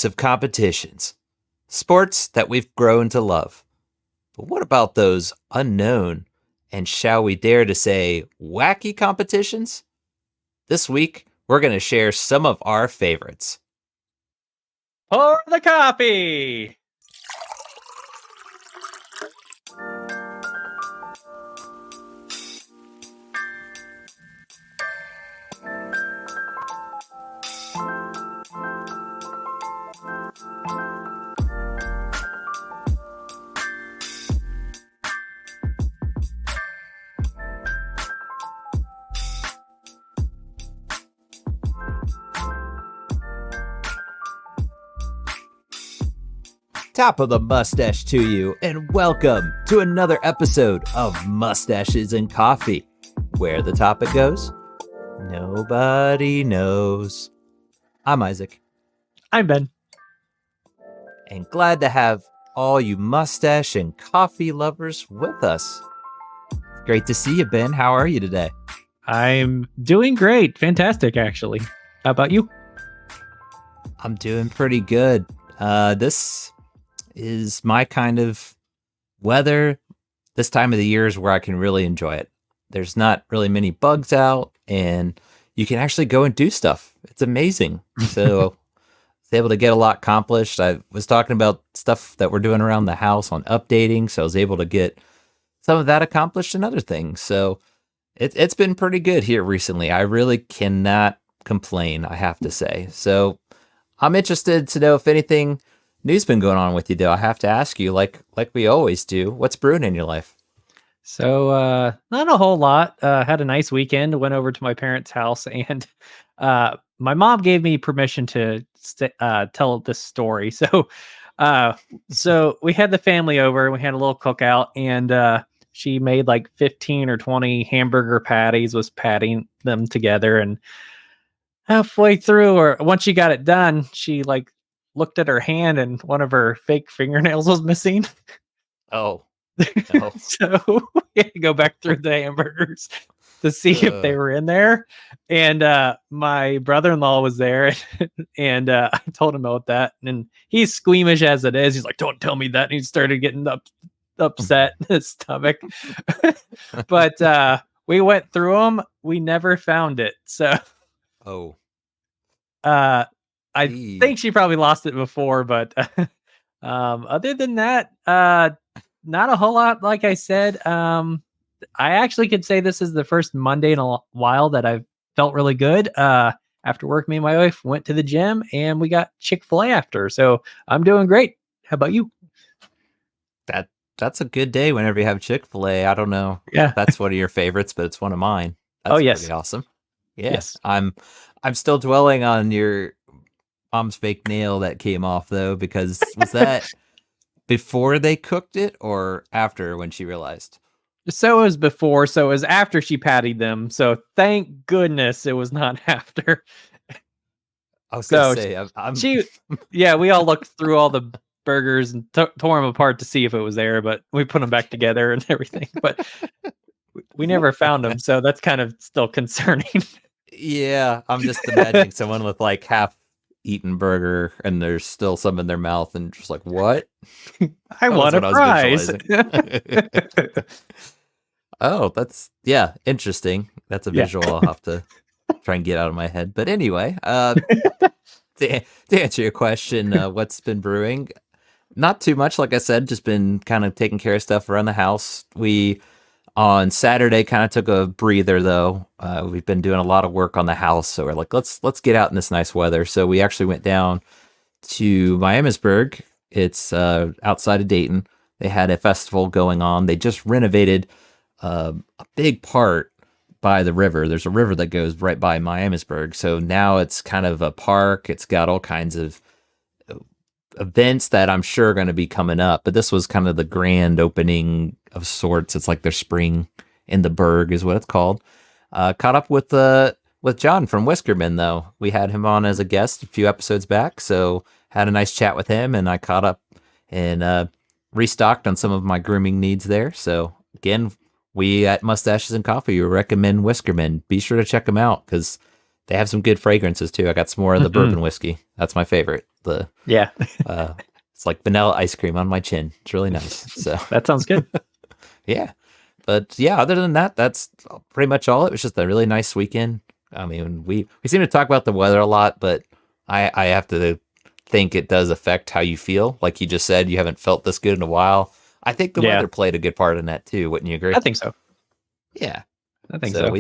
of competitions, sports that we've grown to love. But what about those unknown and, shall we dare to say, wacky competitions? This week, we're going to share some of our favorites. Pour the coffee! Top of the mustache to you, and welcome to another episode of Mustaches and Coffee, where the topic goes, nobody knows. I'm Isaac. I'm Ben. And glad to have all you mustache and coffee lovers with us. Great to see you, Ben. How are you today? I'm doing great. Fantastic, actually. How about you? I'm doing pretty good. This is my kind of weather. This time of the year is where I can really enjoy it. There's not really many bugs out, and you can actually go and do stuff. It's amazing. So I was able to get a lot accomplished. I was talking about stuff that we're doing around the house on updating, so I was able to get some of that accomplished and other things. So it's been pretty good here recently. I really cannot complain, I have to say. So I'm interested to know if anything new's been going on with you, though. I have to ask you, like we always do, what's brewing in your life? So, not a whole lot. Had a nice weekend. Went over to my parents' house, and my mom gave me permission to tell this story. So we had the family over, and we had a little cookout, and she made like 15 or 20 hamburger patties, was patting them together, and halfway through, or once she got it done, she looked at her hand and one of her fake fingernails was missing. Oh, no. So we had to go back through the hamburgers to see if they were in there. And my brother-in-law was there, and I told him about that. And he's squeamish as it is. He's like, "Don't tell me that." And he started getting upset in his stomach. But we went through them. We never found it. So, I think she probably lost it before, but other than that, not a whole lot. Like I said, I actually could say this is the first Monday in a while that I've felt really good. After work, me and my wife went to the gym, and we got Chick-fil-A after. So I'm doing great. How about you? That's a good day whenever you have Chick-fil-A. I don't know if that's one of your favorites, but it's one of mine. That's pretty awesome. Yes. I'm still dwelling on your mom's fake nail that came off, though, because was that before they cooked it or after when she realized? So it was before, so it was after she patted them. So thank goodness it was not after. I was going to say, we all looked through all the burgers and tore them apart to see if it was there, but we put them back together and everything. But we never found them, so that's kind of still concerning. Yeah, I'm just imagining someone with like half eaten burger and there's still some in their mouth and just like, what? I want a prize. Oh, that's interesting. That's a visual I'll have to try and get out of my head. But anyway, to answer your question, what's been brewing? Not too much, like I said, just been kind of taking care of stuff around the house. We on Saturday kind of took a breather, though. We've been doing a lot of work on the house, so we're like, let's get out in this nice weather. So we actually went down to Miamisburg. It's outside of Dayton. They had a festival going on. They just renovated a big part by the river. There's a river that goes right by Miamisburg. So now it's kind of a park. It's got all kinds of events that I'm sure are going to be coming up. But this was kind of the grand opening of sorts. It's like their spring in the Berg is what it's called. Caught up with John from Whiskerman, though. We had him on as a guest a few episodes back. So had a nice chat with him, and I caught up and restocked on some of my grooming needs there. So again, we at Mustaches and Coffee recommend Whiskerman. Be sure to check them out because they have some good fragrances too. I got some more of the bourbon whiskey. That's my favorite. The Yeah, it's like vanilla ice cream on my chin. It's really nice. So that sounds good. yeah, but yeah, other than that, that's pretty much all. It was just a really nice weekend. I mean, we seem to talk about the weather a lot, but I have to think it does affect how you feel. Like you just said, you haven't felt this good in a while. I think the Yeah, weather played a good part in that too. Wouldn't you agree? I think so. Yeah. I think So so.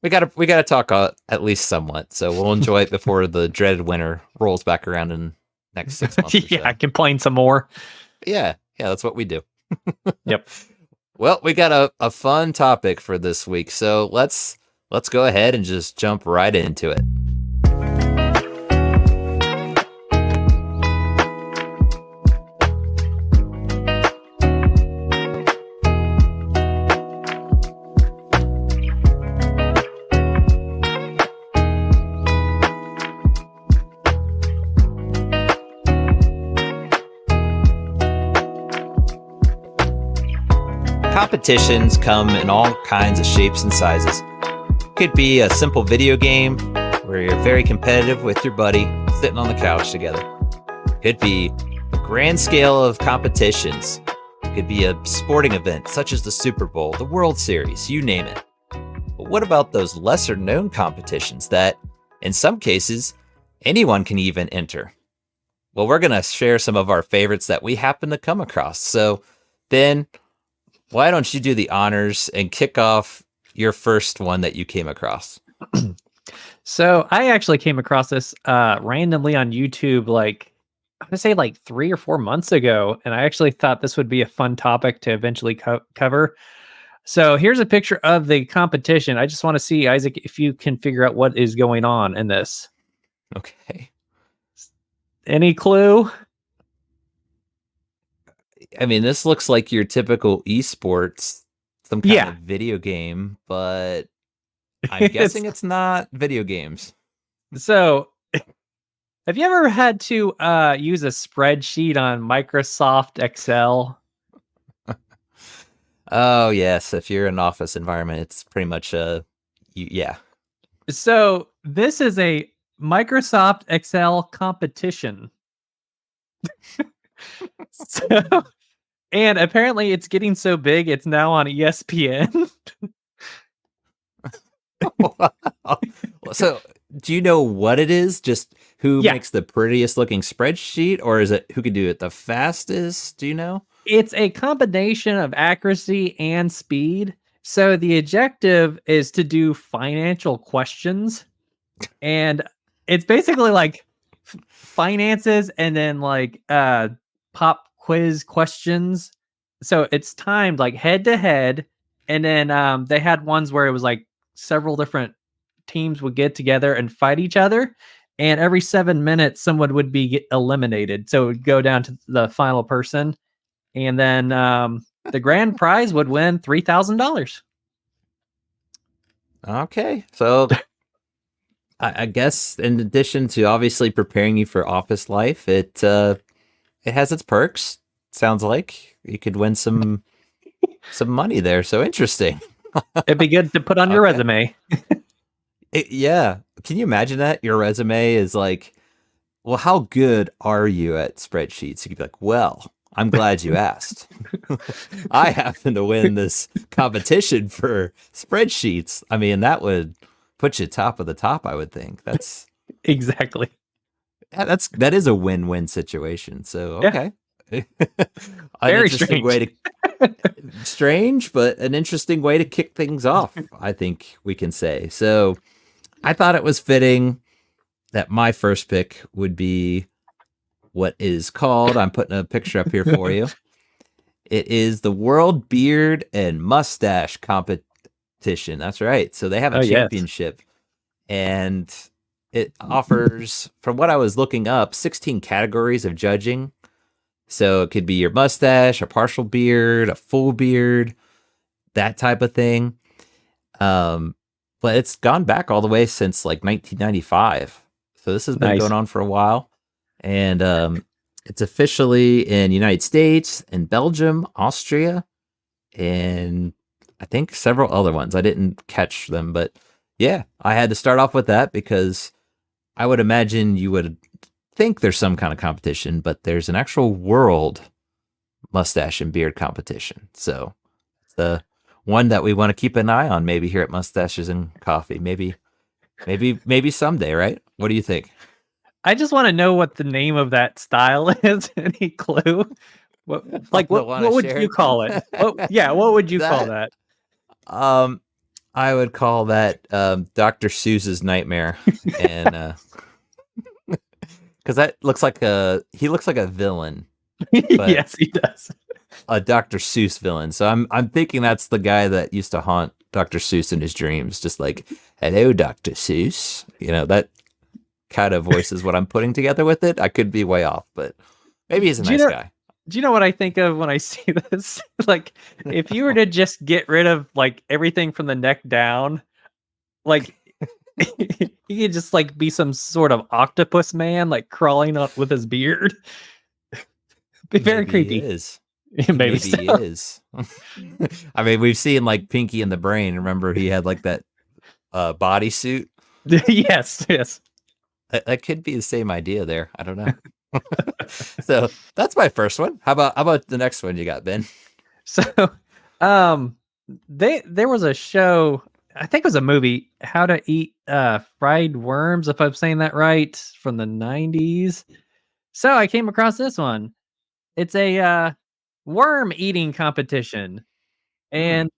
we gotta talk at least somewhat. So we'll enjoy it before the dreaded winter rolls back around in next 6 months or Yeah, so. complain some more. Yeah, that's what we do. Yep. Well, we got a fun topic for this week, so let's go ahead and just jump right into it. Competitions come in all kinds of shapes and sizes. Could be a simple video game where you're very competitive with your buddy sitting on the couch together. Could be a grand scale of competitions. Could be a sporting event such as the Super Bowl, the World Series, you name it. But what about those lesser known competitions that, in some cases, anyone can even enter? Well, we're going to share some of our favorites that we happen to come across. So, Ben, why don't you do the honors and kick off your first one that you came across? So I actually came across this randomly on YouTube, like I'm gonna say like 3 or 4 months ago, and I actually thought this would be a fun topic to eventually cover. So here's a picture of the competition. I just want to see, Isaac, if you can figure out what is going on in this. Okay. Any clue? I mean, this looks like your typical esports, some kind of video game, but I'm guessing it's not video games. So have you ever had to use a spreadsheet on Microsoft Excel? Oh, yes. If you're in an office environment, it's pretty much yeah. So this is a Microsoft Excel competition. So, and apparently it's getting so big, it's now on ESPN. So, do you know what it is? Just who Yeah. makes the prettiest looking spreadsheet, or is it who could do it the fastest? Do you know? It's a combination of accuracy and speed. So the objective is to do financial questions, and it's basically like finances and then like pop quiz questions. So it's timed like head to head, and then they had ones where it was like several different teams would get together and fight each other, and every 7 minutes someone would be eliminated. So it would go down to the final person, and then the grand prize would win $3,000. Okay, so I guess in addition to obviously preparing you for office life, it has its perks. Sounds like you could win some money there. So interesting. It'd be good to put on your resume. Yeah. Can you imagine that? Your resume is like, well, how good are you at spreadsheets? You could be like, well, I'm glad you asked. I happen to win this competition for spreadsheets. I mean, that would put you top of the top, I would think. That's exactly. That is a win-win situation. So, okay. Yeah. Very strange. Strange, but an interesting way to kick things off, I think we can say. So I thought it was fitting that my first pick would be what is called, I'm putting a picture up here for you. It is the World Beard and Mustache Competition. That's right. So they have a championship, and it offers, from what I was looking up, 16 categories of judging. So it could be your mustache, a partial beard, a full beard, that type of thing. But it's gone back all the way since like 1995. So this has been going on for a while. And it's officially in United States, in Belgium, Austria, and I think several other ones. I didn't catch them, but yeah, I had to start off with that because I would imagine you would think there's some kind of competition, but there's an actual world mustache and beard competition. So it's the one that we want to keep an eye on, maybe here at Mustaches and Coffee. Maybe someday, right? What do you think? I just want to know what the name of that style is. Any clue? What would you call it? What would you call that? I would call that Dr. Seuss's Nightmare, and because that looks like he looks like a villain. Yes, he does. A Dr. Seuss villain. So I'm thinking that's the guy that used to haunt Dr. Seuss in his dreams, just like, hello, Dr. Seuss. That kind of voice is what I'm putting together with it. I could be way off, but maybe he's a nice guy. Do you know what I think of when I see this? Like, if you were to just get rid of like everything from the neck down, like he could just like be some sort of octopus man, like crawling up with his beard. Be very creepy. He is. Maybe he is. I mean, we've seen like Pinky and the Brain. Remember, he had like that bodysuit. Yes. That could be the same idea there. I don't know. So that's my first one. How about the next one you got, Ben? So, there was a show. I think it was a movie, How to Eat Fried Worms, if I'm saying that right, from the 90s. So I came across this one. It's a worm eating competition. And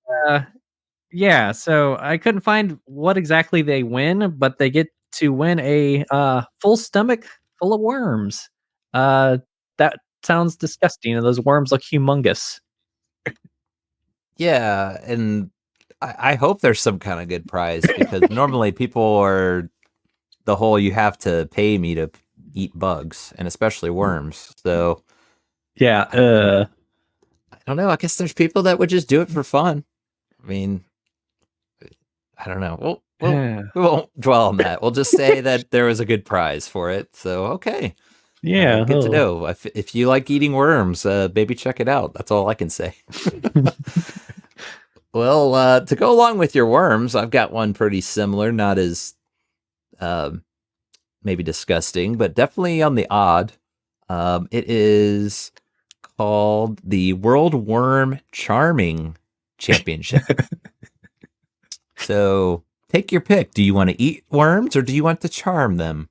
so I couldn't find what exactly they win, but they get to win a full stomach full of worms. That sounds disgusting, and those worms look humongous. Yeah, and I hope there's some kind of good prize, because normally people are the whole you have to pay me to eat bugs, and especially worms. So yeah, I don't know. I guess there's people that would just do it for fun. I mean, I don't know. We won't dwell on that. We'll just say that there was a good prize for it. So okay. Yeah, good to know. If you like eating worms, maybe check it out. That's all I can say. Well, to go along with your worms, I've got one pretty similar, not as maybe disgusting, but definitely on the odd. It is called the World Worm Charming Championship. So take your pick. Do you want to eat worms or do you want to charm them?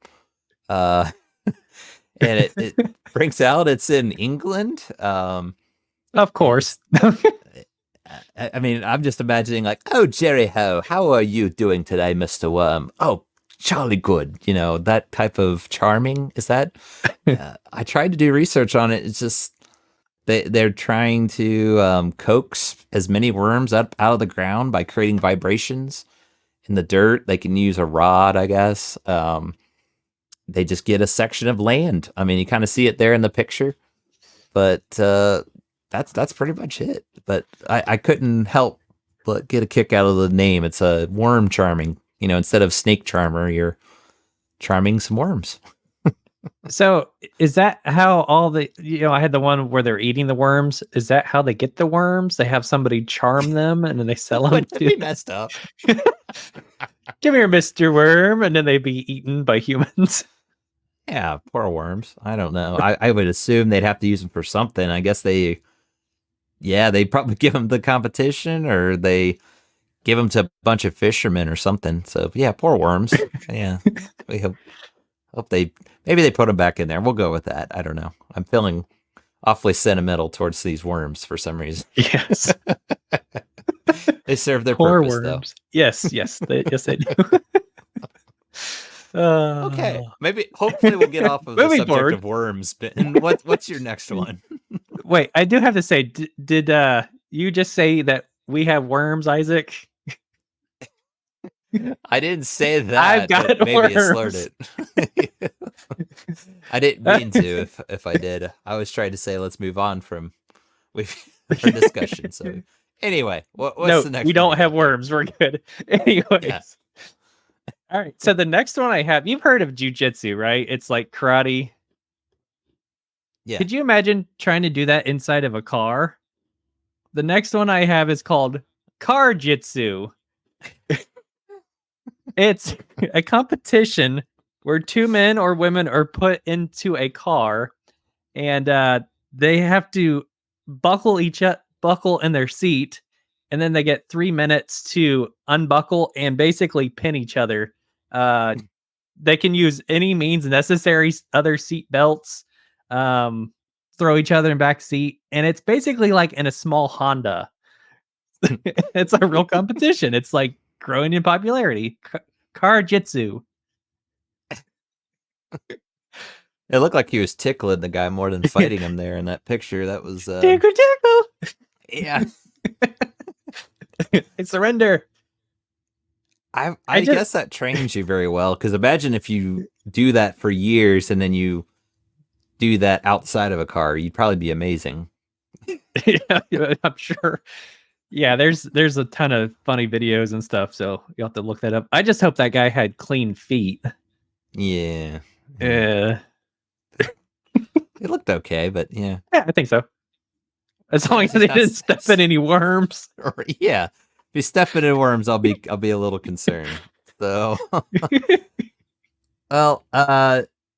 And it brings out, it's in England. Of course. I mean, I'm just imagining like, oh, Jerry Ho, how are you doing today, Mr. Worm? Oh, jolly good. That type of charming. Is that? I tried to do research on it. It's just they're trying to coax as many worms up out of the ground by creating vibrations in the dirt. They can use a rod, I guess. They just get a section of land. I mean, you kind of see it there in the picture, but that's pretty much it. But I couldn't help but get a kick out of the name. It's a worm charming. Instead of snake charmer, you're charming some worms. So is that how all the, I had the one where they're eating the worms. Is that how they get the worms? They have somebody charm them and then they sell them. Wouldn't it be messed up? Come here, Mr. Worm. And then they be eaten by humans. Yeah, poor worms. I don't know. I would assume they'd have to use them for something. I guess they probably give them the competition, or they give them to a bunch of fishermen or something. So yeah, poor worms. Yeah, we hope maybe they put them back in there. We'll go with that. I don't know. I'm feeling awfully sentimental towards these worms for some reason. Yes, they serve their poor purpose, worms. though. Yes, they do. Okay, hopefully we'll get off of the subject of worms. But what's your next one? Wait, I do have to say, did you just say that we have worms, Isaac? I didn't say that. I've got maybe worms. I slurred it. I didn't mean to. If I did, I was trying to say let's move on from our discussion. So anyway, what's the next? We don't have worms. We're good. Anyways. Yeah. All right. So the next one I have, you've heard of jujitsu, right? It's like karate. Yeah. Could you imagine trying to do that inside of a car? The next one I have is called car jitsu. It's a competition where two men or women are put into a car, and they have to buckle in their seat, and then they get 3 minutes to unbuckle and basically pin each other. They can use any means necessary, other seat belts, throw each other in back seat, and it's basically like in a small Honda. It's a real competition. It's like growing in popularity. Car Jitsu. It looked like he was tickling the guy more than fighting him there in that picture. That was Tickle, tickle. yeah. I surrender. I guess that trains you very well, because imagine if you do that for years and then you do that outside of a car, you'd probably be amazing. Yeah, I'm sure. Yeah, there's a ton of funny videos and stuff, so you'll have to look that up. I just hope that guy had clean feet. Yeah. It looked okay, but yeah. Yeah, I think so. As long as they didn't step in any worms. Yeah. If you step in worms, I'll be a little concerned. So well,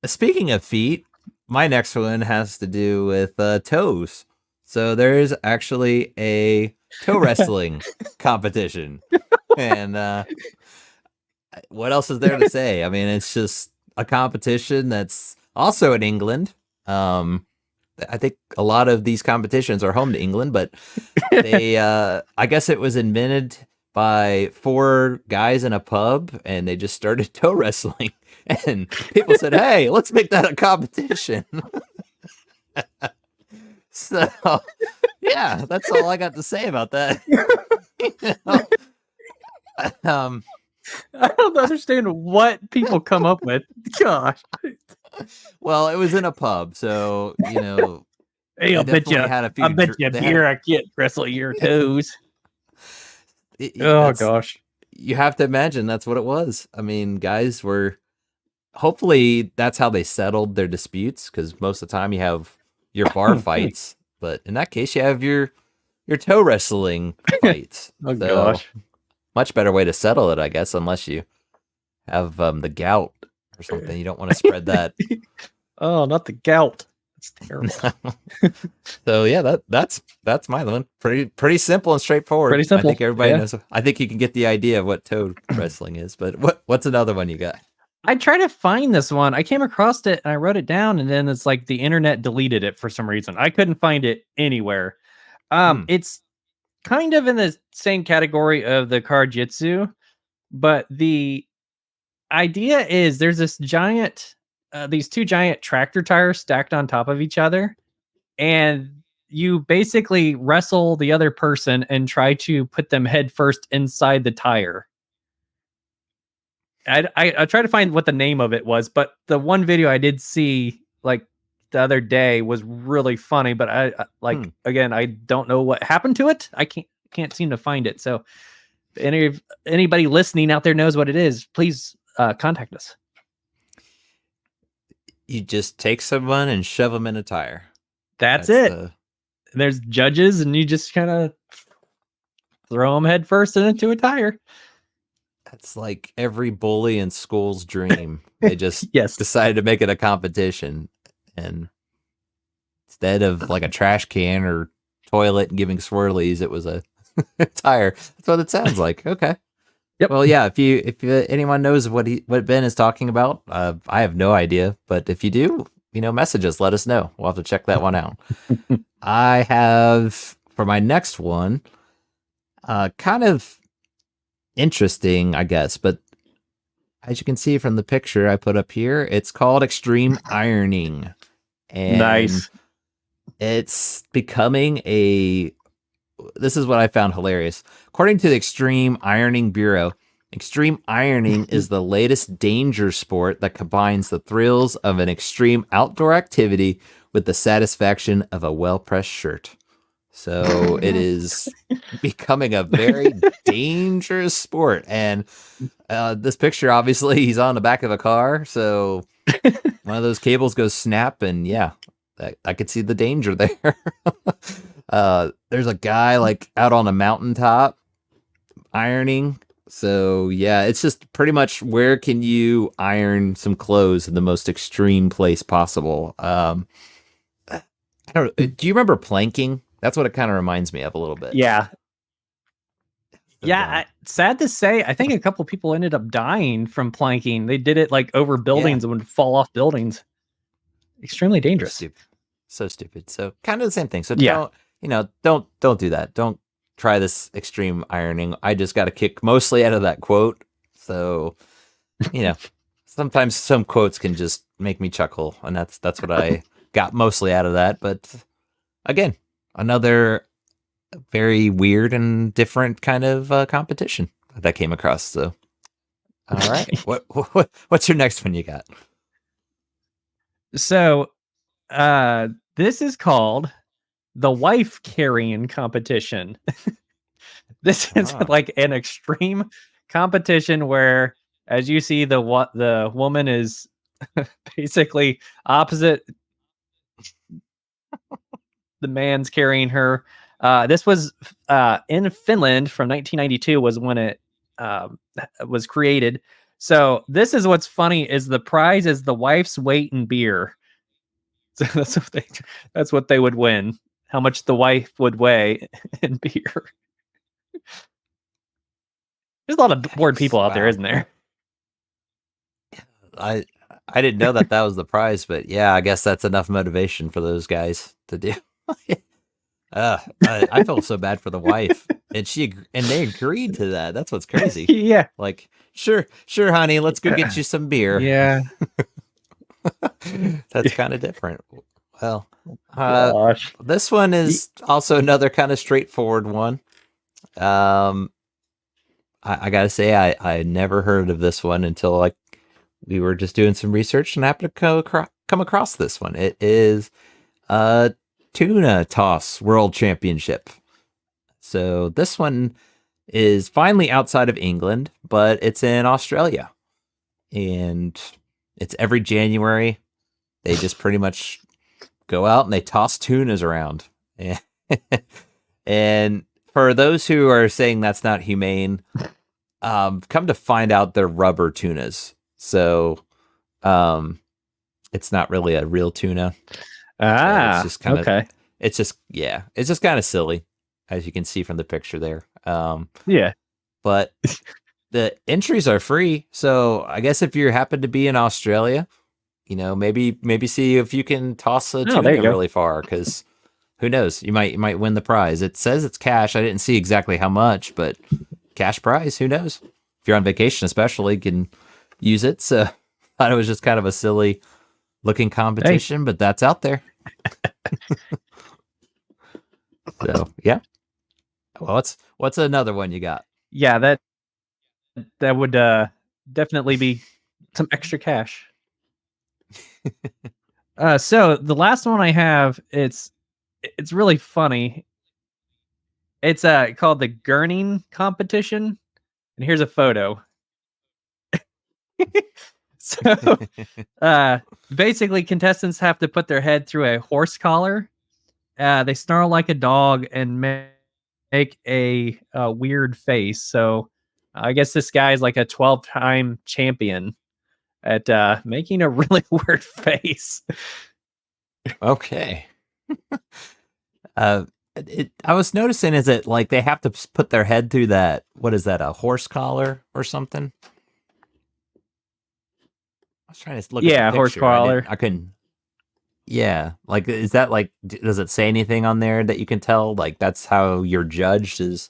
speaking of feet, my next one has to do with toes. So there is actually a toe wrestling competition. And what else is there to say? I mean, it's just a competition that's also in England. I think a lot of these competitions are home to England, but they, I guess it was invented by 4 guys in a pub, and they just started toe wrestling. And people said, "Hey, let's make that a competition." So, yeah, that's all I got to say about that. I don't understand what people come up with. Gosh. Well, it was in a pub, so hey, I bet you beer I can't wrestle your toes. Gosh. You have to imagine that's what it was. I mean, guys were, hopefully that's how they settled their disputes, because most of the time you have your bar fights, but in that case you have your toe wrestling fights. Gosh. Much better way to settle it, I guess, unless you have the gout or something. You don't want to spread that. Oh, not the gout. It's terrible. So yeah, that's my one. Pretty simple and straightforward. Pretty simple. I think everybody knows. I think you can get the idea of what toe wrestling is. But what's another one you got? I tried to find this one. I came across it and I wrote it down, and then it's like the internet deleted it for some reason. I couldn't find it anywhere. It's kind of in the same category of the car jitsu, but the idea is there's this giant, these 2 giant tractor tires stacked on top of each other, and you basically wrestle the other person and try to put them head first inside the tire. I tried to find what the name of it was, but the one video I did see like the other day was really funny, but I again, I don't know what happened to it. I can't seem to find it. So if anybody listening out there knows what it is, please contact us. You just take someone and shove them in a tire. That's it. There's judges, and you just kind of throw them head first into a tire. That's like every bully in school's dream. They just Yes. decided to make it a competition, and instead of like a trash can or toilet and giving swirlies, it was a tire. That's what it sounds like. Okay. Yep. Well, yeah. If anyone knows what Ben is talking about, I have no idea. But if you do, message us. Let us know. We'll have to check that one out. I have for my next one, kind of interesting, I guess, but as you can see from the picture I put up here, it's called extreme ironing. And nice. It's becoming this is what I found hilarious. According to the Extreme Ironing Bureau, extreme ironing is the latest danger sport that combines the thrills of an extreme outdoor activity with the satisfaction of a well-pressed shirt. So it is becoming a very dangerous sport. And this picture, obviously, he's on the back of a car. So one of those cables goes snap, and yeah, I could see the danger there. There's a guy like out on a mountaintop ironing So yeah, it's just pretty much where can you iron some clothes in the most extreme place possible. I don't know, do you remember planking? That's what it kind of reminds me of a little bit. Yeah. So dumb. Sad to say, I think a couple people ended up dying from planking. They did it like over Yeah, buildings and would fall off buildings. Extremely so dangerous. stupid. So stupid. So kind of the same thing. So Yeah. don't do that. Don't try this extreme ironing. I just got a kick mostly out of that quote. So, you know, sometimes some quotes can just make me chuckle, and that's what I got mostly out of that. But again, another very weird and different kind of competition that I came across. So, all right, what's your next one you got? So, this is called the wife carrying competition. This is Ah, like an extreme competition where, as you see, the woman is basically opposite the man's carrying her. This was in Finland from 1992 was when it was created. So this is what's funny is the prize is the wife's weight in beer. So that's what they would win. How much the wife would weigh in beer. There's a lot of bored yikes! people out there, Wow, isn't there? I I didn't know that was the prize, but yeah, I guess that's enough motivation for those guys to do. I felt so bad for the wife, and and they agreed to that. That's what's crazy. Yeah. Like, sure, honey, let's go get you some beer. Yeah. That's kind of different. Well, Gosh. this one is also another kind of straightforward one. Um, I gotta say, I never heard of this one until like we were just doing some research and happened to come across this one. It is Tuna Toss World Championship. So this one is finally outside of England, but it's in Australia. And it's every January. They just pretty much go out and they toss tunas around. And for those who are saying that's not humane, come to find out they're rubber tunas. So it's not really a real tuna. It's just kind of okay. it's just kind of silly, as you can see from the picture there. Yeah. But the entries are free, so I guess if you happen to be in Australia, maybe see if you can toss a Oh, there you tuna go. really far, because who knows, you might win the prize. It says it's cash. I didn't see exactly how much, but cash prize. Who knows? If you're on vacation, especially, you can use it. So I thought it was just kind of a silly looking competition, but that's out there. So yeah. Well, what's another one you got? Yeah, that would definitely be some extra cash. So the last one I have, it's really funny. It's called the Gurning competition, and here's a photo. So basically contestants have to put their head through a horse collar. They snarl like a dog and make a weird face. So I guess this guy is like a 12-time champion at making a really weird face. Okay. I was noticing, is it like they have to put their head through that? What is that? A horse collar or something? I was trying to look at the Yeah, picture. horse collar. I couldn't. Yeah, like is that like? Does it say anything on there that you can tell? Like that's how you're judged? Is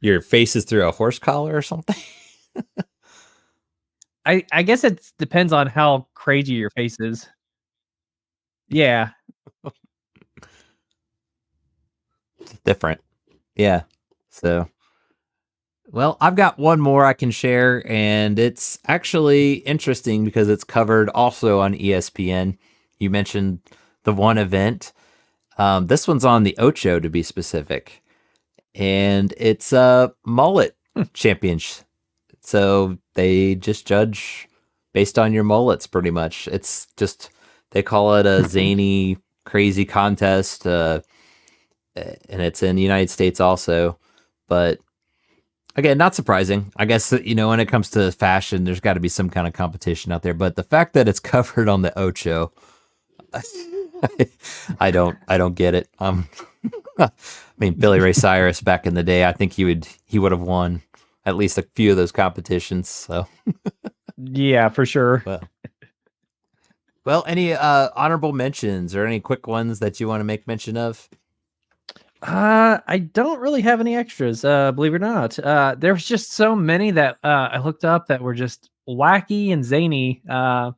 your face is through a horse collar or something? I guess it depends on how crazy your face is. Yeah. Different. Yeah. So, well, I've got one more I can share, and it's actually interesting because it's covered also on ESPN. You mentioned the one event. This one's on the Ocho to be specific, and it's a mullet championship. So they just judge based on your mullets, pretty much. It's just they call it a zany, crazy contest, and it's in the United States also. But Again, not surprising. I guess that, when it comes to fashion, there's got to be some kind of competition out there. But the fact that it's covered on the Ocho, I don't get it. I mean, Billy Ray Cyrus back in the day, I think he would have won at least a few of those competitions. So Yeah, for sure. Well, any honorable mentions or any quick ones that you want to make mention of? I don't really have any extras, believe it or not. There was just so many that I looked up that were just wacky and zany. Yeah,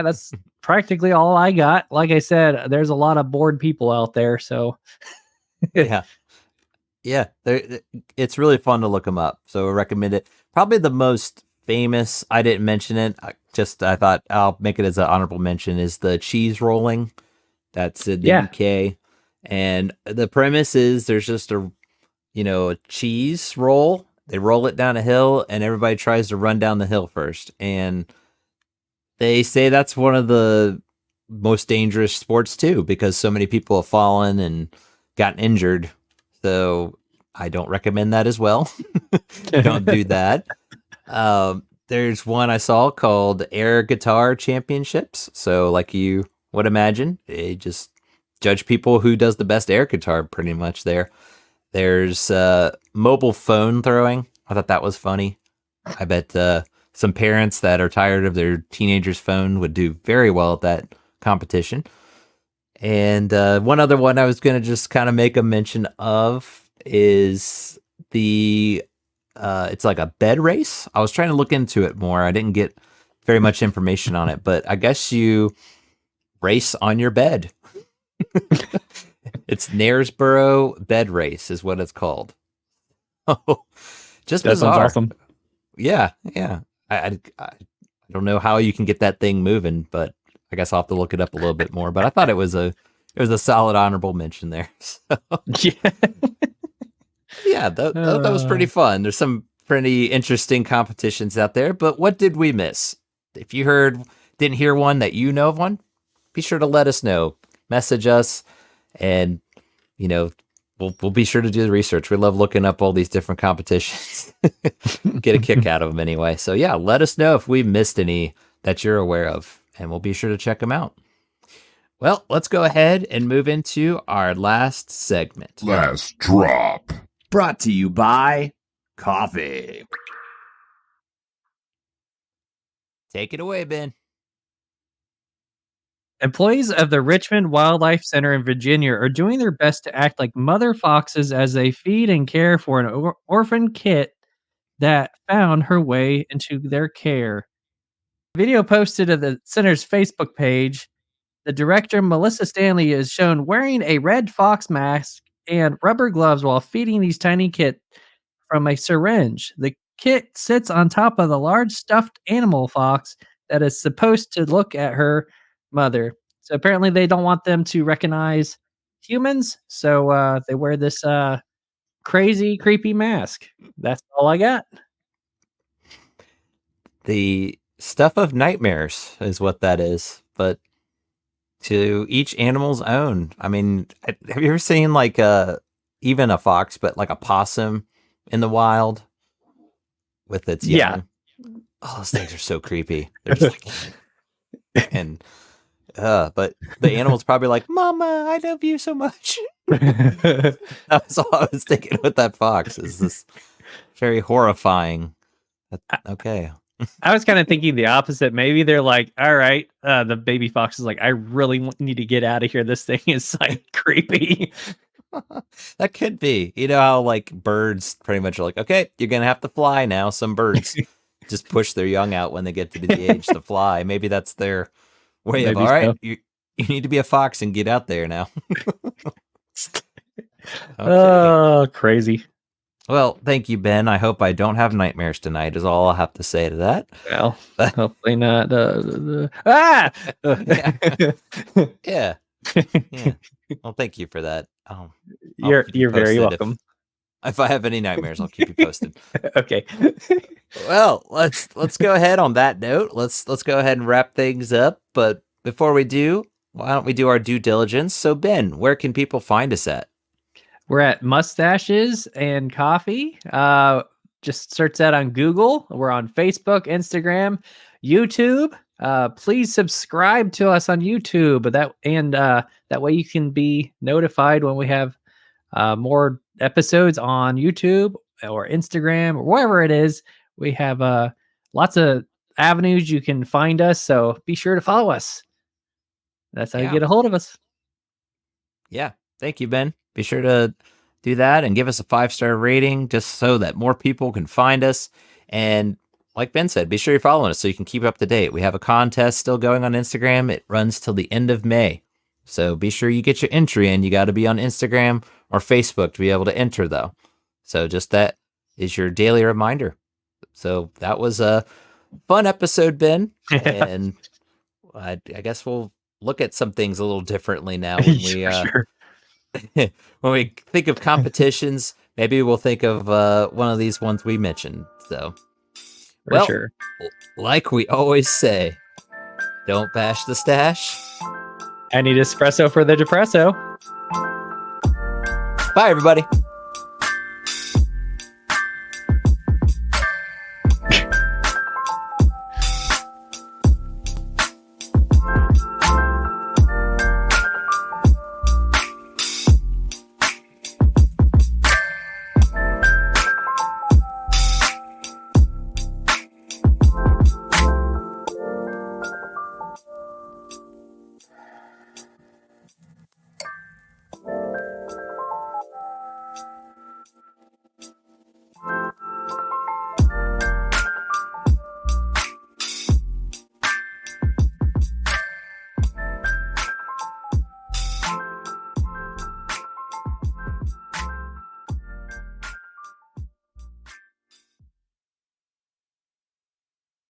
that's practically all I got. Like I said, there's a lot of bored people out there, so Yeah. It's really fun to look them up. So I recommend it. Probably the most famous, I didn't mention it. I thought I'll make it as an honorable mention, is the cheese rolling. That's in the UK. And the premise is there's just a cheese roll. They roll it down a hill and everybody tries to run down the hill first. And they say that's one of the most dangerous sports too, because so many people have fallen and gotten injured. So I don't recommend that as well. Don't do that. There's one I saw called Air Guitar Championships. So like you would imagine, they just judge people who does the best air guitar pretty much there. There's mobile phone throwing. I thought that was funny. I bet some parents that are tired of their teenager's phone would do very well at that competition. And one other one I was going to just kind of make a mention of is the it's like a bed race. I was trying to look into it more. I didn't get very much information on it, but I guess you race on your bed. It's Knaresborough Bed Race is what it's called. Oh, just that bizarre. sounds awesome. Yeah. I don't know how you can get that thing moving, but I guess I'll have to look it up a little bit more. But I thought it was a solid honorable mention there. So, yeah, that was pretty fun. There's some pretty interesting competitions out there. But what did we miss? If you didn't hear one that you know of one, be sure to let us know. Message us, and we'll be sure to do the research. We love looking up all these different competitions. Get a kick out of them anyway. So yeah, let us know if we missed any that you're aware of, and we'll be sure to check them out. Well, let's go ahead and move into our last segment. Last drop. Brought to you by coffee. Take it away, Ben. Employees of the Richmond Wildlife Center in Virginia are doing their best to act like mother foxes as they feed and care for an orphan kit that found her way into their care. Video posted to the center's Facebook page, the director, Melissa Stanley, is shown wearing a red fox mask and rubber gloves while feeding these tiny kits from a syringe. The kit sits on top of the large stuffed animal fox that is supposed to look at her mother. So apparently they don't want them to recognize humans, so they wear this crazy, creepy mask. That's all I got. The stuff of nightmares is what that is, but to each animal's own. I mean, have you ever seen like even a fox, but like a possum in the wild with its young? Oh, those things are so creepy. They're just like, and but the animal's probably like, "Mama, I love you so much." That's all I was thinking with that fox. Is this very horrifying? Okay. I was kind of thinking the opposite. Maybe they're like, all right, the baby fox is like, I really need to get out of here. This thing is like creepy. That could be. You know how like birds pretty much are like, okay, you're going to have to fly now. Some birds just push their young out when they get to the age to fly. Maybe that's their way of, all right, you need to be a fox and get out there now. Okay. Oh, crazy. Well, thank you, Ben. I hope I don't have nightmares tonight, is all I'll have to say to that. Well, hopefully not. Yeah. Well, thank you for that. You're very welcome. If I have any nightmares, I'll keep you posted. Okay. Well, let's go ahead on that note. Let's go ahead and wrap things up. But before we do, why don't we do our due diligence? So, Ben, where can people find us at? We're at Mustaches and Coffee. just search that on Google. We're on Facebook, Instagram, YouTube. Please subscribe to us on YouTube. That way you can be notified when we have more episodes on YouTube or Instagram or wherever it is. We have lots of avenues you can find us, so be sure to follow us. That's how you get a hold of us. Yeah. Thank you, Ben. Be sure to do that and give us a 5-star rating just so that more people can find us. And like Ben said, be sure you're following us so you can keep up to date. We have a contest still going on Instagram. It runs till the end of May. So be sure you get your entry in. You got to be on Instagram or Facebook to be able to enter, though. So just that is your daily reminder. So that was a fun episode, Ben. And I guess we'll look at some things a little differently now when we when we think of competitions. Maybe we'll think of one of these ones we mentioned. So, like we always say, don't bash the stash. I need espresso for the depresso. Bye, everybody.